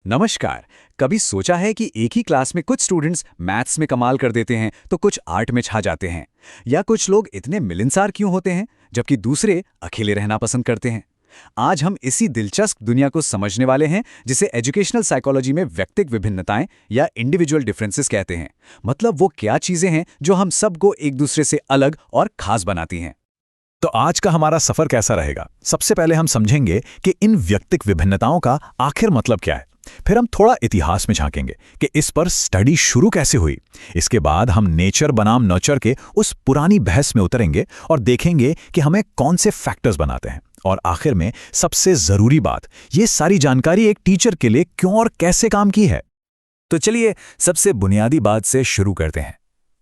नमस्कार। कभी सोचा है कि एक ही क्लास में कुछ स्टूडेंट्स मैथ्स में कमाल कर देते हैं तो कुछ आर्ट में छा जाते हैं, या कुछ लोग इतने मिलनसार क्यों होते हैं जबकि दूसरे अकेले रहना पसंद करते हैं। आज हम इसी दिलचस्प दुनिया को समझने वाले हैं जिसे एजुकेशनल साइकोलॉजी में व्यक्तिगत विभिन्नताएं या इंडिविजुअल डिफरेंसेस कहते हैं। मतलब वो क्या चीजें हैं जो हम सबको एक दूसरे से अलग और खास बनाती हैं। तो आज का हमारा सफर कैसा रहेगा? सबसे पहले हम समझेंगे कि इन व्यक्तिगत विभिन्नताओं का आखिर मतलब क्या है। फिर हम थोड़ा इतिहास में झांकेंगे कि इस पर स्टडी शुरू कैसे हुई। इसके बाद हम नेचर बनाम नर्चर के उस पुरानी बहस में उतरेंगे और देखेंगे कि हमें कौन से फैक्टर्स बनाते हैं। और आखिर में सबसे जरूरी बात, ये सारी जानकारी एक टीचर के लिए क्यों और कैसे काम की है। तो चलिए सबसे बुनियादी बात से शुरू करते हैं।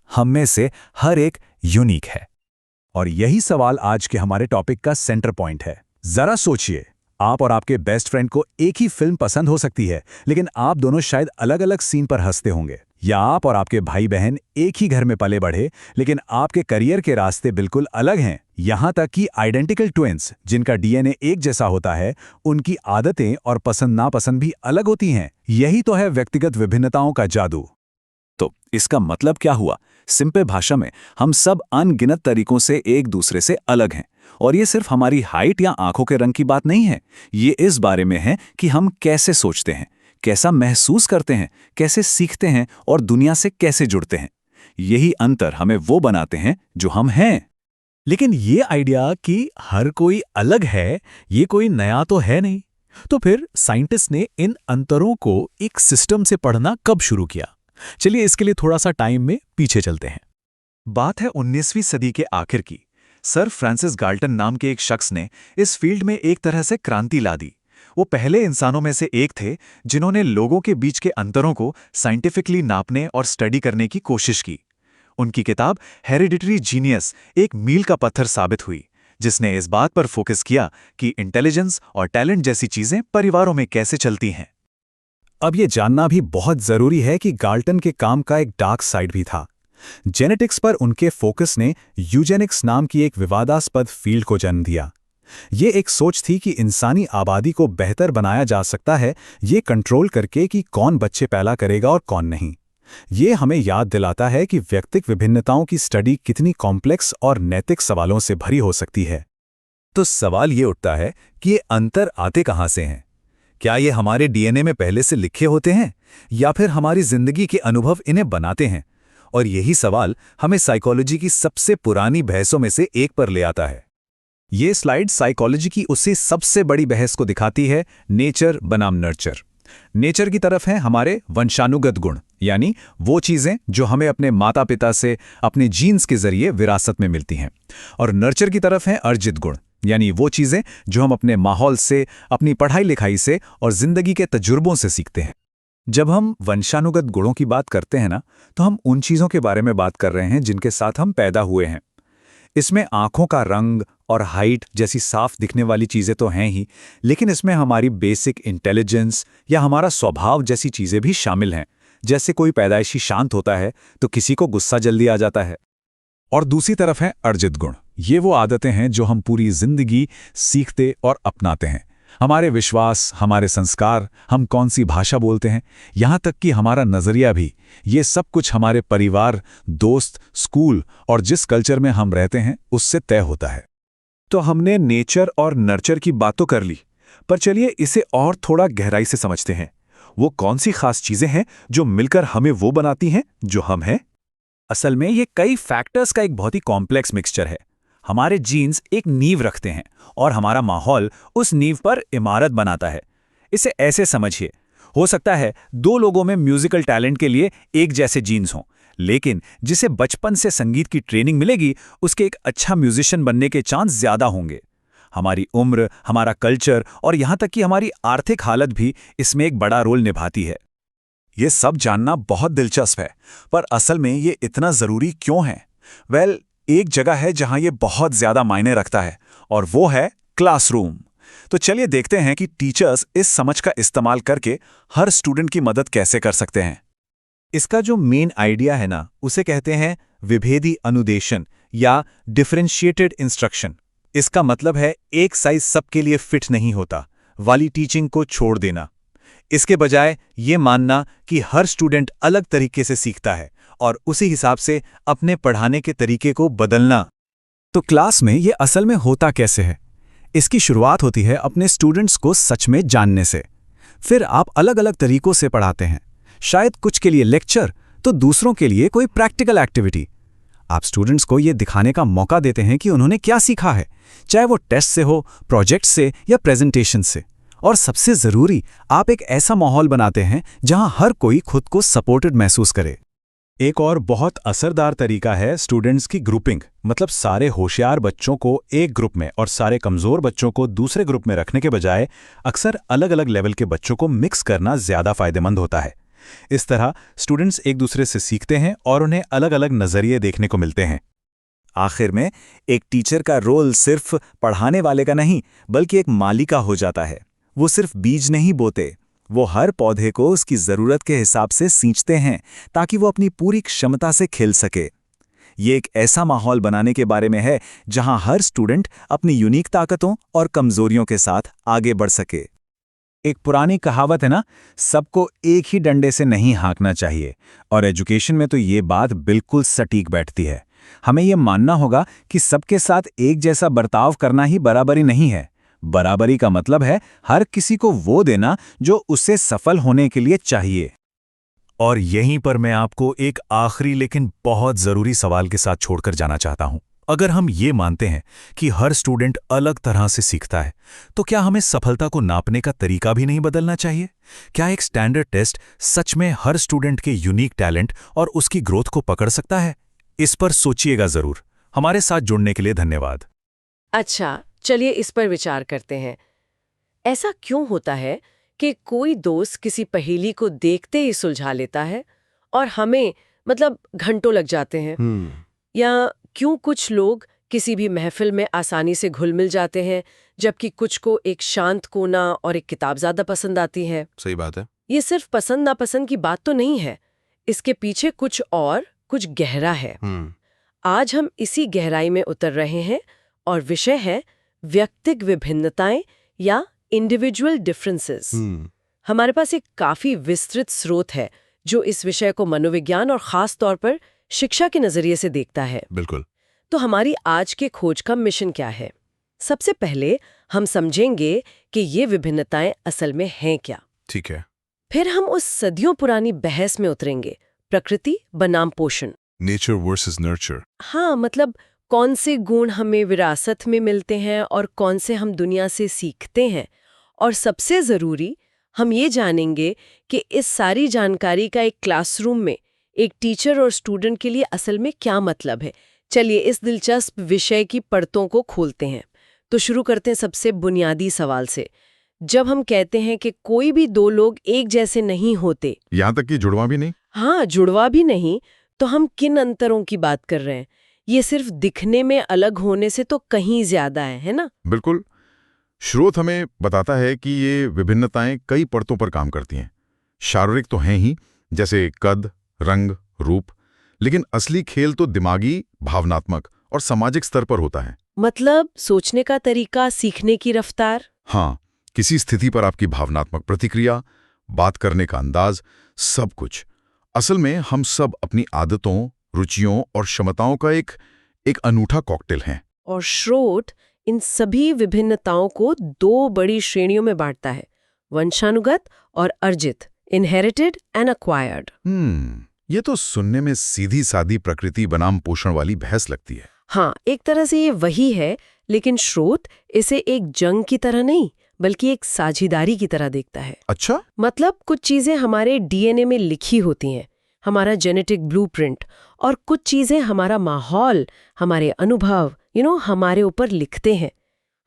हम में से हर एक यूनिक है, और यही सवाल आज के हमारे टॉपिक का सेंटर पॉइंट है। जरा सोचिए, आप और आपके बेस्ट फ्रेंड को एक ही फिल्म पसंद हो सकती है, लेकिन आप दोनों शायद अलग अलग सीन पर हंसते होंगे। या आप और आपके भाई बहन एक ही घर में पले बढ़े, लेकिन आपके करियर के रास्ते बिल्कुल अलग हैं। यहां तक कि आइडेंटिकल ट्विन्स जिनका डीएनए एक जैसा होता है, उनकी आदतें और पसंद नापसंद भी अलग होती हैं। यही तो है व्यक्तिगत विभिन्नताओं का जादू। तो इसका मतलब क्या हुआ? सिंपल भाषा में, हम सब अनगिनत तरीकों से एक दूसरे से अलग हैं। और ये सिर्फ हमारी हाइट या आंखों के रंग की बात नहीं है। ये इस बारे में है कि हम कैसे सोचते हैं, कैसा महसूस करते हैं, कैसे सीखते हैं और दुनिया से कैसे जुड़ते हैं। यही अंतर हमें वो बनाते हैं जो हम हैं। लेकिन ये आइडिया कि हर कोई अलग है, ये कोई नया तो है नहीं। तो फिर साइंटिस्ट ने इन अंतरों को एक सिस्टम से पढ़ना कब शुरू किया? चलिए इसके लिए थोड़ा सा टाइम में पीछे चलते हैं। बात है 19वीं सदी के आखिर की। सर फ्रांसिस गाल्टन नाम के एक शख्स ने इस फील्ड में एक तरह से क्रांति ला दी। वो पहले इंसानों में से एक थे जिन्होंने लोगों के बीच के अंतरों को साइंटिफिकली नापने और स्टडी करने की कोशिश की। उनकी किताब हेरिडिटरी जीनियस एक मील का पत्थर साबित हुई, जिसने इस बात पर फोकस किया कि इंटेलिजेंस और टैलेंट जैसी चीजें परिवारों में कैसे चलती हैं। अब ये जानना भी बहुत जरूरी है कि गाल्टन के काम का एक डार्क साइड भी था। जेनेटिक्स पर उनके फोकस ने यूजेनिक्स नाम की एक विवादास्पद फील्ड को जन्म दिया। ये एक सोच थी कि इंसानी आबादी को बेहतर बनाया जा सकता है, ये कंट्रोल करके कि कौन बच्चे पैदा करेगा और कौन नहीं। ये हमें याद दिलाता है कि व्यक्तिगत विभिन्नताओं की स्टडी कितनी कॉम्प्लेक्स और नैतिक सवालों से भरी हो सकती है। तो सवाल ये उठता है कि ये अंतर आते कहाँ से हैं? क्या ये हमारे डीएनए में पहले से लिखे होते हैं, या फिर हमारी जिंदगी के अनुभव इन्हें बनाते हैं? और यही सवाल हमें साइकोलॉजी की सबसे पुरानी बहसों में से एक पर ले आता है। ये स्लाइड साइकोलॉजी की उसी सबसे बड़ी बहस को दिखाती है, नेचर बनाम नर्चर। नेचर की तरफ हैं हमारे वंशानुगत गुण, यानी वो चीजें जो हमें अपने माता पिता से अपने जीन्स के जरिए विरासत में मिलती हैं। और नर्चर की तरफ हैं अर्जित गुण, यानी वो चीजें जो हम अपने माहौल से, अपनी पढ़ाई लिखाई से और जिंदगी के तजुर्बों से सीखते हैं। जब हम वंशानुगत गुणों की बात करते हैं ना, तो हम उन चीजों के बारे में बात कर रहे हैं जिनके साथ हम पैदा हुए हैं। इसमें आंखों का रंग और हाइट जैसी साफ दिखने वाली चीजें तो हैं ही, लेकिन इसमें हमारी बेसिक इंटेलिजेंस या हमारा स्वभाव जैसी चीजें भी शामिल हैं। जैसे कोई पैदाइशी शांत होता है तो किसी को गुस्सा जल्दी आ जाता है। और दूसरी तरफ है अर्जित गुण। ये वो आदतें हैं जो हम पूरी जिंदगी सीखते और अपनाते हैं। हमारे विश्वास, हमारे संस्कार, हम कौन सी भाषा बोलते हैं, यहाँ तक कि हमारा नजरिया भी, ये सब कुछ हमारे परिवार, दोस्त, स्कूल और जिस कल्चर में हम रहते हैं उससे तय होता है। तो हमने नेचर और नर्चर की बात तो कर ली, पर चलिए इसे और थोड़ा गहराई से समझते हैं। वो कौन सी खास चीजें हैं जो मिलकर हमें वो बनाती हैं जो हम हैं? असल में ये कई फैक्टर्स का एक बहुत ही कॉम्प्लेक्स मिक्सचर है। हमारे जीन्स एक नींव रखते हैं और हमारा माहौल उस नींव पर इमारत बनाता है। इसे ऐसे समझिए, हो सकता है दो लोगों में म्यूजिकल टैलेंट के लिए एक जैसे जीन्स हों, लेकिन जिसे बचपन से संगीत की ट्रेनिंग मिलेगी उसके एक अच्छा म्यूजिशियन बनने के चांस ज्यादा होंगे। हमारी उम्र, हमारा कल्चर और यहाँ तक कि हमारी आर्थिक हालत भी इसमें एक बड़ा रोल निभाती है। ये सब जानना बहुत दिलचस्प है, पर असल में ये इतना जरूरी क्यों है? वेल, एक जगह है जहां ये बहुत ज्यादा मायने रखता है, और वो है क्लासरूम। तो चलिए देखते हैं कि टीचर्स इस समझ का इस्तेमाल करके हर स्टूडेंट की मदद कैसे कर सकते हैं। इसका जो मेन आइडिया है ना, उसे कहते हैं विभेदी अनुदेशन या डिफरेंशिएटेड इंस्ट्रक्शन। इसका मतलब है एक साइज सबके लिए फिट नहीं होता वाली टीचिंग को छोड़ देना। इसके बजाय ये मानना कि हर स्टूडेंट अलग तरीके से सीखता है और उसी हिसाब से अपने पढ़ाने के तरीके को बदलना। तो क्लास में ये असल में होता कैसे है? इसकी शुरुआत होती है अपने स्टूडेंट्स को सच में जानने से। फिर आप अलग अलग तरीकों से पढ़ाते हैं, शायद कुछ के लिए लेक्चर तो दूसरों के लिए कोई प्रैक्टिकल एक्टिविटी। आप स्टूडेंट्स को ये दिखाने का मौका देते हैं कि उन्होंने क्या सीखा है, चाहे वो टेस्ट से हो, प्रोजेक्ट से या प्रेजेंटेशन से। और सबसे ज़रूरी, आप एक ऐसा माहौल बनाते हैं जहां हर कोई खुद को सपोर्टेड महसूस करे। एक और बहुत असरदार तरीका है स्टूडेंट्स की ग्रुपिंग, मतलब सारे होशियार बच्चों को एक ग्रुप में और सारे कमज़ोर बच्चों को दूसरे ग्रुप में रखने के बजाय अक्सर अलग अलग लेवल के बच्चों को मिक्स करना ज़्यादा फायदेमंद होता है। इस तरह स्टूडेंट्स एक दूसरे से सीखते हैं और उन्हें अलग अलग नज़रिए देखने को मिलते हैं। आखिर में एक टीचर का रोल सिर्फ पढ़ाने वाले का नहीं, बल्कि एक माली का हो जाता है। वो सिर्फ बीज नहीं बोते, वो हर पौधे को उसकी ज़रूरत के हिसाब से सींचते हैं ताकि वो अपनी पूरी क्षमता से खिल सके। ये एक ऐसा माहौल बनाने के बारे में है जहां हर स्टूडेंट अपनी यूनिक ताकतों और कमज़ोरियों के साथ आगे बढ़ सके। एक पुरानी कहावत है ना, सबको एक ही डंडे से नहीं हाँकना चाहिए, और एजुकेशन में तो ये बात बिल्कुल सटीक बैठती है। हमें ये मानना होगा कि सबके साथ एक जैसा बर्ताव करना ही बराबरी नहीं है। बराबरी का मतलब है हर किसी को वो देना जो उससे सफल होने के लिए चाहिए। और यहीं पर मैं आपको एक आखिरी लेकिन बहुत ज़रूरी सवाल के साथ छोड़कर जाना चाहता हूं। अगर हम ये मानते हैं कि हर स्टूडेंट अलग तरह से सीखता है, तो क्या हमें सफलता को नापने का तरीका भी नहीं बदलना चाहिए? क्या एक स्टैंडर्ड टेस्ट सच में हर स्टूडेंट के यूनिक टैलेंट और उसकी ग्रोथ को पकड़ सकता है? इस पर सोचिएगा ज़रूर। हमारे साथ जुड़ने के लिए धन्यवाद। अच्छा, चलिए इस पर विचार करते हैं। ऐसा क्यों होता है कि कोई दोस्त किसी पहेली को देखते ही सुलझा लेता है और हमें मतलब घंटों लग जाते हैं? या क्यों कुछ लोग किसी भी महफिल में आसानी से घुल मिल जाते हैं, जबकि कुछ को एक शांत कोना और एक किताब ज़्यादा पसंद आती है? सही बात है। ये सिर्फ पसंद नापसंद की बात तो नहीं है, इसके पीछे कुछ गहरा है। आज हम इसी गहराई में उतर रहे हैं और विषय है व्यक्तिगत विभिन्नताएं या इंडिविजुअल डिफरेंसेस। हमारे पास एक काफी विस्तृत स्रोत है जो इस विषय को मनोविज्ञान और खास तौर पर शिक्षा के नजरिए से देखता है। बिल्कुल। तो हमारी आज के खोज का मिशन क्या है? सबसे पहले हम समझेंगे कि ये विभिन्नताएं असल में हैं क्या। ठीक है। फिर हम उस सदियों पुरानी बहस में उतरेंगे, प्रकृति बनाम पोषण। Nature versus nurture. हाँ, मतलब कौन से गुण हमें विरासत में मिलते हैं और कौन से हम दुनिया से सीखते हैं। और सबसे ज़रूरी, हम ये जानेंगे कि इस सारी जानकारी का एक क्लासरूम में एक टीचर और स्टूडेंट के लिए असल में क्या मतलब है। चलिए इस दिलचस्प विषय की परतों को खोलते हैं। तो शुरू करते हैं सबसे बुनियादी सवाल से। जब हम कहते हैं कि कोई भी दो लोग एक जैसे नहीं होते, यहाँ तक कि जुड़वा भी नहीं। हाँ, जुड़वा भी नहीं, तो हम किन अंतरों की बात कर रहे हैं? ये सिर्फ दिखने में अलग होने से तो कहीं ज्यादा है ना? बिल्कुल। स्रोत हमें बताता है कि ये विभिन्नताएं कई परतों पर काम करती हैं। शारीरिक तो हैं ही, जैसे कद, रंग, रूप, लेकिन असली खेल तो दिमागी, भावनात्मक और सामाजिक स्तर पर होता है। मतलब सोचने का तरीका, सीखने की रफ्तार। हाँ, किसी स्थिति पर आपकी भावनात्मक प्रतिक्रिया, बात करने का अंदाज, सब कुछ। असल में हम सब अपनी आदतों, रुचियों और क्षमताओं का एक अनूठा कॉकटेल हैं। और स्रोत इन सभी विभिन्नताओं को दो बड़ी श्रेणियों में बांटता है, वंशानुगत और अर्जित, इनहेरिटेड एंड एक्वायर्ड। ये तो सुनने में सीधी सादी प्रकृति बनाम पोषण वाली बहस लगती है। हाँ, एक तरह से ये वही है, लेकिन स्रोत इसे एक जंग की तरह नहीं, बल्कि एक साझेदारी की तरह देखता है। अच्छा? मतलब कुछ चीजें हमारे डीएनए में लिखी होती हैं, हमारा जेनेटिक ब्लूप्रिंट, और कुछ चीजें हमारा माहौल, हमारे अनुभव, हमारे ऊपर लिखते हैं।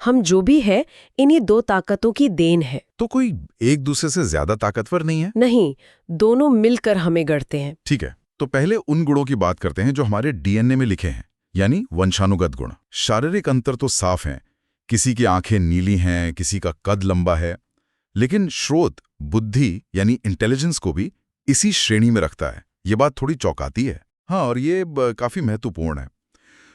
हम जो भी है, इन्हीं दो ताकतों की देन है। तो कोई एक दूसरे से ज्यादा ताकतवर नहीं है? नहीं, दोनों मिलकर हमें गढ़ते हैं। ठीक है, तो पहले उन गुणों की बात करते हैं जो हमारे डीएनए में लिखे हैं, यानी वंशानुगत गुण। शारीरिक अंतर तो साफ हैं, किसी की आंखें नीली हैं, किसी का कद लंबा है, लेकिन स्रोत बुद्धि यानी इंटेलिजेंस को भी इसी श्रेणी में रखता है। ये बात थोड़ी चौंकाती है। हाँ, और ये काफी महत्वपूर्ण है।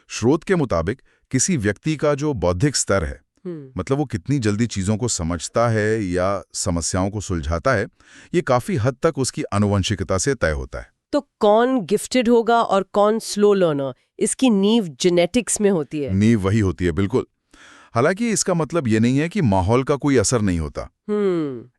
स्रोत के मुताबिक किसी व्यक्ति का जो बौद्धिक स्तर है मतलब वो कितनी जल्दी चीजों को समझता है या समस्याओं को सुलझाता है, ये काफी हद तक उसकी आनुवंशिकता से तय होता है। तो कौन गिफ्टेड होगा और कौन स्लो लर्नर, इसकी नींव जेनेटिक्स में होती है। नींव वही होती है, बिल्कुल। हालांकि इसका मतलब ये नहीं है कि माहौल का कोई असर नहीं होता।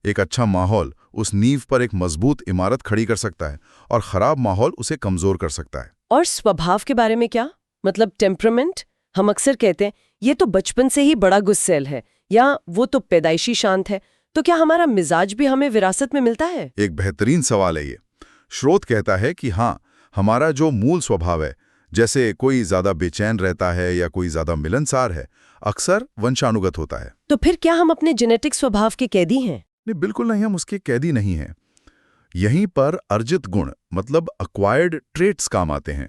एक अच्छा माहौल उस नींव पर एक मजबूत इमारत खड़ी कर सकता है और खराब माहौल उसे कमजोर कर सकता है। और स्वभाव के बारे में क्या, मतलब टेम्परामेंट? हम अक्सर कहते हैं ये तो बचपन से ही बड़ा गुस्सैल है या वो तो पैदाइशी शांत है। तो क्या हमारा मिजाज भी हमें विरासत में मिलता है? एक बेहतरीन सवाल है ये। स्रोत कहता है कि हाँ, हमारा जो मूल स्वभाव है, जैसे कोई ज्यादा बेचैन रहता है या कोई ज्यादा मिलनसार है, अक्सर वंशानुगत होता है। तो फिर क्या हम अपने जेनेटिक स्वभाव के कैदी हैं? नहीं, बिल्कुल नहीं, हम उसके कैदी नहीं हैं। यहीं पर अर्जित गुण मतलब अक्वायर्ड ट्रेट्स काम आते हैं।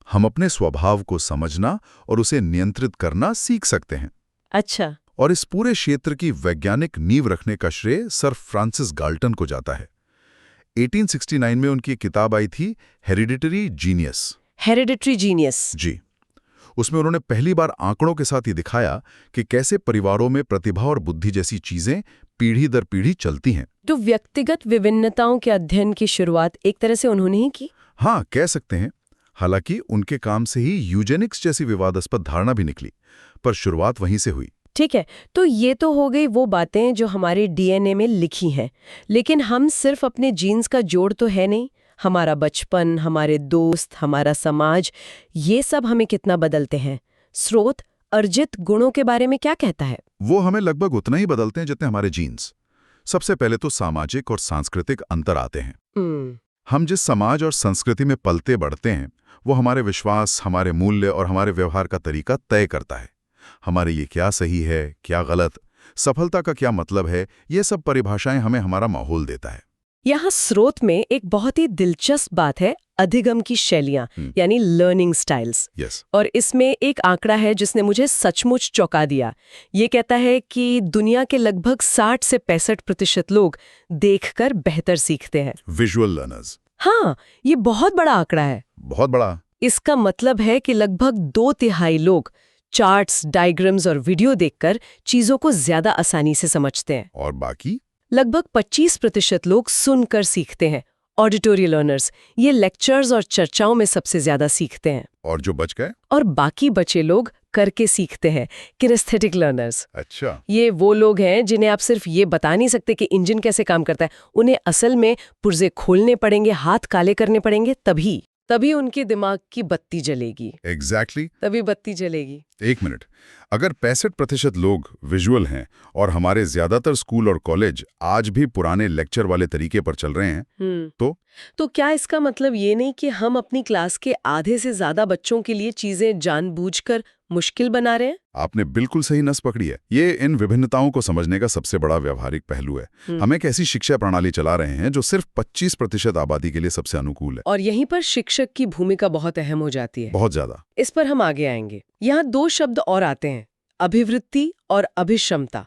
हम अपने स्वभाव को समझना और उसे नियंत्रित करना सीख सकते हैं। अच्छा। और इस पूरे क्षेत्र की वैज्ञानिक नींव रखने का श्रेय सर फ्रांसिस गाल्टन को जाता है। 1869 में उनकी किताब आई थी हेरिडिटरी जीनियस। Hereditary genius. जी। उसमें उन्होंने पहली बार आंकड़ों के साथ ये दिखाया कि कैसे परिवारों में प्रतिभा और बुद्धि जैसी चीजें पीढ़ी दर पीढ़ी चलती हैं। तो व्यक्तिगत विभिन्नताओं के अध्ययन की शुरुआत एक तरह से उन्होंने ही की। हाँ, कह सकते हैं। हालांकि उनके काम से ही यूजेनिक्स जैसी विवादास्पद धारणा भी निकली, पर शुरुआत वहीं से हुई। ठीक है, तो ये तो हो गई वो बातें जो हमारे डीएनए में लिखी हैं। लेकिन हम सिर्फ अपने जीन्स का जोड़ तो है नहीं। हमारा बचपन, हमारे दोस्त, हमारा समाज, ये सब हमें कितना बदलते हैं। स्रोत अर्जित गुणों के बारे में क्या कहता है? वो हमें लगभग उतना ही बदलते हैं जितने हमारे जीन्स। सबसे पहले तो सामाजिक और सांस्कृतिक अंतर आते हैं। हम जिस समाज और संस्कृति में पलते बढ़ते हैं, वो हमारे विश्वास, हमारे मूल्य और हमारे व्यवहार का तरीका तय करता है। हमारे ये क्या सही है, क्या गलत, सफलता का क्या मतलब है, ये सब परिभाषाएं हमें हमारा माहौल देता है। यहाँ स्रोत में एक बहुत ही दिलचस्प बात है, अधिगम की शैलियाँ, यानी लर्निंग स्टाइल्स। और इसमें एक आंकड़ा है जिसने मुझे सचमुच चौंका दिया। ये कहता है कि दुनिया के लगभग 60 से 65% लोग देखकर बेहतर सीखते हैं। Visual learners. हाँ, ये बहुत बड़ा आंकड़ा है। बहुत बड़ा। इसका मतलब है कि लगभग 2/3 लोग चार्ट्स, डायग्राम्स और वीडियो देखकर चीजों को ज्यादा आसानी से समझते हैं। और बाकी लगभग 25% लोग सुनकर सीखते हैं। ऑडिटोरी लर्नर्स, ये लेक्चर्स और चर्चाओं में सबसे ज्यादा सीखते हैं। और जो बच गए? और बाकी बचे लोग करके सीखते हैं, किनेस्थेटिक लर्नर्स। अच्छा। ये वो लोग हैं जिन्हें आप सिर्फ ये बता नहीं सकते कि इंजन कैसे काम करता है। उन्हें असल में पुर्जे खोलने पड़ेंगे, हाथ काले करने पड़ेंगे, तभी उनके दिमाग की बत्ती जलेगी। एग्जैक्टली। तभी बत्ती जलेगी। एक मिनट, अगर 65% लोग विजुअल हैं और हमारे ज्यादातर स्कूल और कॉलेज आज भी पुराने लेक्चर वाले तरीके पर चल रहे हैं, तो क्या इसका मतलब ये नहीं कि हम अपनी क्लास के आधे से ज्यादा बच्चों के लिए चीजें जानबूझकर मुश्किल बना रहे हैं? आपने बिल्कुल सही नस पकड़ी है। ये इन विभिन्नताओं को समझने का सबसे बड़ा व्यवहारिक पहलू है। हम एक ऐसी शिक्षा प्रणाली चला रहे हैं जो सिर्फ 25% आबादी के लिए सबसे अनुकूल है। और यहीं पर शिक्षक की भूमिका बहुत अहम हो जाती है। बहुत ज्यादा। इस पर हम आगे आएंगे। यहाँ 2 शब्द और आते हैं, अभिवृत्ति और अभिक्षमता।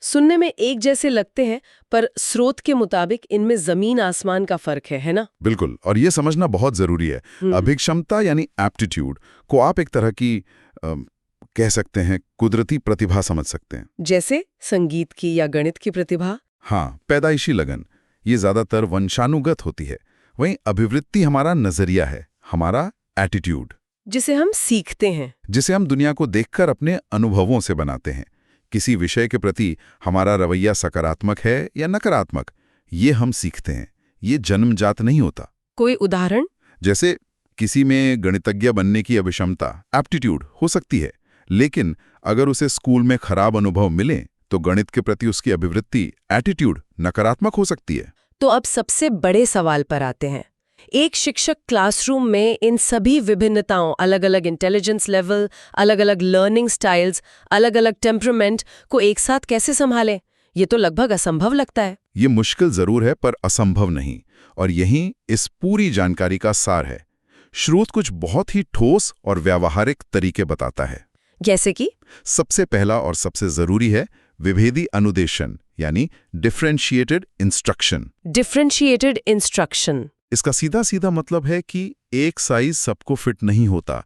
सुनने में एक जैसे लगते हैं, पर स्रोत के मुताबिक इनमें जमीन आसमान का फर्क है ना? बिल्कुल, और ये समझना बहुत जरूरी है। अभिक्षमता यानी एप्टीट्यूड को आप एक तरह की कह सकते हैं कुदरती प्रतिभा समझ सकते हैं। जैसे संगीत की या गणित की प्रतिभा? हाँ, पैदाइशी लगन। ये ज्यादातर वंशानुगत होती है। वहीं अभिवृत्ति हमारा नजरिया है, हमारा एटीट्यूड, जिसे हम सीखते हैं, जिसे हम दुनिया को देखकर अपने अनुभवों से बनाते हैं। किसी विषय के प्रति हमारा रवैया सकारात्मक है या नकारात्मक, ये हम सीखते हैं। ये जन्मजात नहीं होता। कोई उदाहरण? जैसे किसी में गणितज्ञ बनने की अभिक्षमता, एप्टीट्यूड हो सकती है, लेकिन अगर उसे स्कूल में खराब अनुभव मिले तो गणित के प्रति उसकी अभिवृत्ति, एटीट्यूड नकारात्मक हो सकती है। तो अब सबसे बड़े सवाल पर आते हैं। एक शिक्षक क्लासरूम में इन सभी विभिन्नताओं, अलग अलग इंटेलिजेंस लेवल, अलग अलग लर्निंग स्टाइल्स, अलग अलग टेम्परामेंट को एक साथ कैसे संभाले? ये तो लगभग असंभव लगता है। ये मुश्किल जरूर है, पर असंभव नहीं। और यही इस पूरी जानकारी का सार है। स्रोत कुछ बहुत ही ठोस और व्यावहारिक तरीके बताता है। जैसे कि सबसे पहला और सबसे जरूरी है विभेदी अनुदेशन, यानी डिफरेंशिएटेड इंस्ट्रक्शन। Differentiated instruction. इसका सीधा सीधा मतलब है कि एक साइज सबको फिट नहीं होता।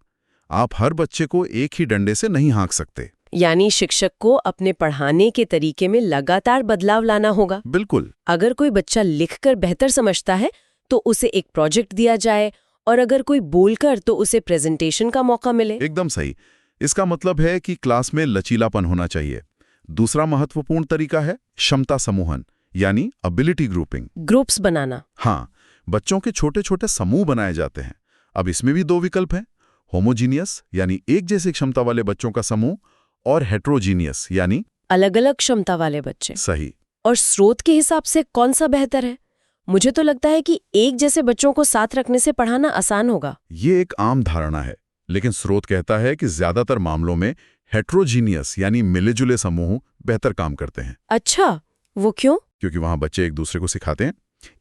आप हर बच्चे को एक ही डंडे से नहीं हाँक सकते। यानी शिक्षक को अपने पढ़ाने के तरीके में लगातार बदलाव लाना होगा। बिल्कुल। अगर कोई बच्चा लिखकर बेहतर समझता है तो उसे एक प्रोजेक्ट दिया जाए, और अगर कोई बोलकर तो उसे प्रेजेंटेशन का मौका मिले। एकदम सही। इसका मतलब है कि क्लास में लचीलापन होना चाहिए। दूसरा महत्वपूर्ण तरीका है क्षमता समूहन, यानी एबिलिटी ग्रुपिंग। ग्रुप्स बनाना। हाँ, बच्चों के छोटे छोटे समूह बनाए जाते हैं। अब इसमें भी दो विकल्प हैं, होमोजीनियस यानी एक जैसी क्षमता वाले बच्चों का समूह, और हेट्रोजीनियस यानी अलग अलग क्षमता वाले बच्चे। सही। और स्रोत के हिसाब से कौन सा बेहतर है? मुझे तो लगता है कि एक जैसे बच्चों को साथ रखने से पढ़ाना आसान होगा। ये एक आम धारणा है, लेकिन स्रोत कहता है कि ज्यादातर मामलों में हेट्रोजीनियस यानी मिले-जुले समूह बेहतर काम करते हैं। अच्छा, वो क्यों? क्योंकि वहां बच्चे एक दूसरे को सिखाते हैं।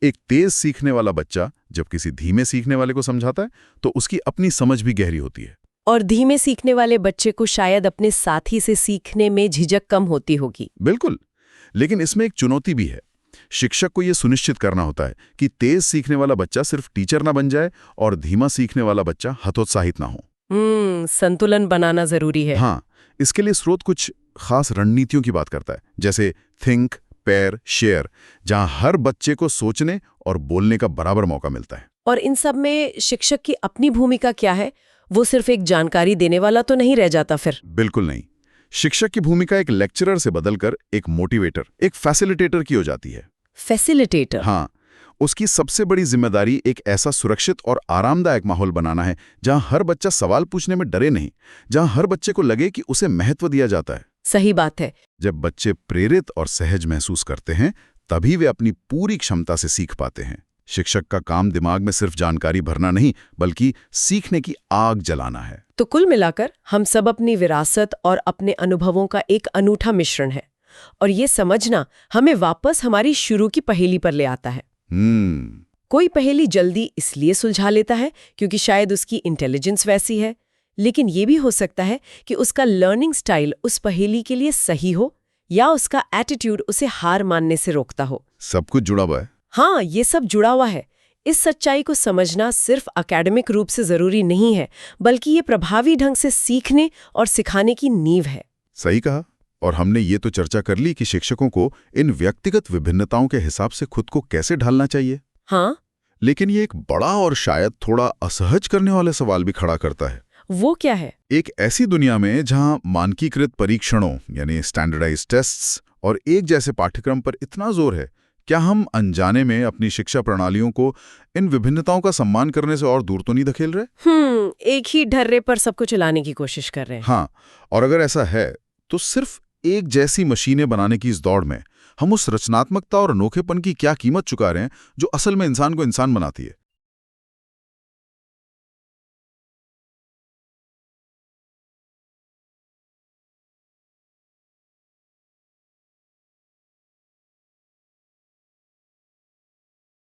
एक तेज सीखने वाला बच्चा जब किसी धीमे सीखने वाले को समझाता है तो उसकी अपनी समझ भी गहरी होती है। और धीमे सीखने वाले बच्चे को शायद अपने साथी से सीखने में झिझक कम होती होगी। बिल्कुल, लेकिन इसमें एक चुनौती भी है। शिक्षक को यह सुनिश्चित करना होता है कि तेज सीखने वाला बच्चा सिर्फ टीचर ना बन जाए और धीमा सीखने वाला बच्चा हतोत्साहित ना हो। संतुलन बनाना जरूरी है। हाँ, इसके लिए स्रोत कुछ खास रणनीतियों की बात करता है, जैसे थिंक, पेयर, शेयर, जहां हर बच्चे को सोचने और बोलने का बराबर मौका मिलता है। और इन सब में शिक्षक की अपनी भूमिका क्या है? वो सिर्फ एक जानकारी देने वाला तो नहीं रह जाता फिर? बिल्कुल नहीं। शिक्षक की भूमिका एक लेक्चरर से बदलकर एक मोटिवेटर, एक फैसिलिटेटर की हो जाती है। फैसिलिटेटर? हाँ, उसकी सबसे बड़ी जिम्मेदारी एक ऐसा सुरक्षित और आरामदायक माहौल बनाना है जहां हर बच्चा सवाल पूछने में डरे नहीं, जहां हर बच्चे को लगे कि उसे महत्व दिया जाता है। सही बात है। जब बच्चे प्रेरित और सहज महसूस करते हैं तभी वे अपनी पूरी क्षमता से सीख पाते हैं। शिक्षक का काम दिमाग में सिर्फ जानकारी भरना नहीं, बल्कि सीखने की आग जलाना है। तो कुल मिलाकर हम सब अपनी विरासत और अपने अनुभवों का एक अनूठा मिश्रण है, और ये समझना हमें वापस हमारी शुरू की पहेली पर ले आता है। कोई पहेली जल्दी इसलिए सुलझा लेता है क्योंकि शायद उसकी इंटेलिजेंस वैसी है, लेकिन ये भी हो सकता है कि उसका लर्निंग स्टाइल उस पहेली के लिए सही हो, या उसका एटीट्यूड उसे हार मानने से रोकता हो। सब कुछ जुड़ा हुआ है। हाँ, ये सब जुड़ा हुआ है। इस सच्चाई को समझना सिर्फ एकेडमिक रूप से जरूरी नहीं है, बल्कि ये प्रभावी ढंग से सीखने और सिखाने की नींव है। सही कहा। और हमने ये तो चर्चा कर ली कि शिक्षकों को इन व्यक्तिगत विभिन्नताओं के हिसाब से खुद को कैसे ढालना चाहिए। हाँ, लेकिन ये एक बड़ा और शायद थोड़ा असहज करने वाले सवाल भी खड़ा करता है। वो क्या है? एक ऐसी दुनिया में जहां मानकीकृत परीक्षणों यानी स्टैंडर्डाइज्ड टेस्ट्स और एक जैसे पाठ्यक्रम पर इतना जोर है, क्या हम अनजाने में अपनी शिक्षा प्रणालियों को इन विभिन्नताओं का सम्मान करने से और दूर तो नहीं धकेल रहे? एक ही ढर्रे पर सबको चलाने की कोशिश कर रहे हैं। हाँ, और अगर ऐसा है तो सिर्फ एक जैसी मशीनें बनाने की इस दौड़ में हम उस रचनात्मकता और अनोखेपन की क्या कीमत चुका रहे हैं जो असल में इंसान को इंसान बनाती है।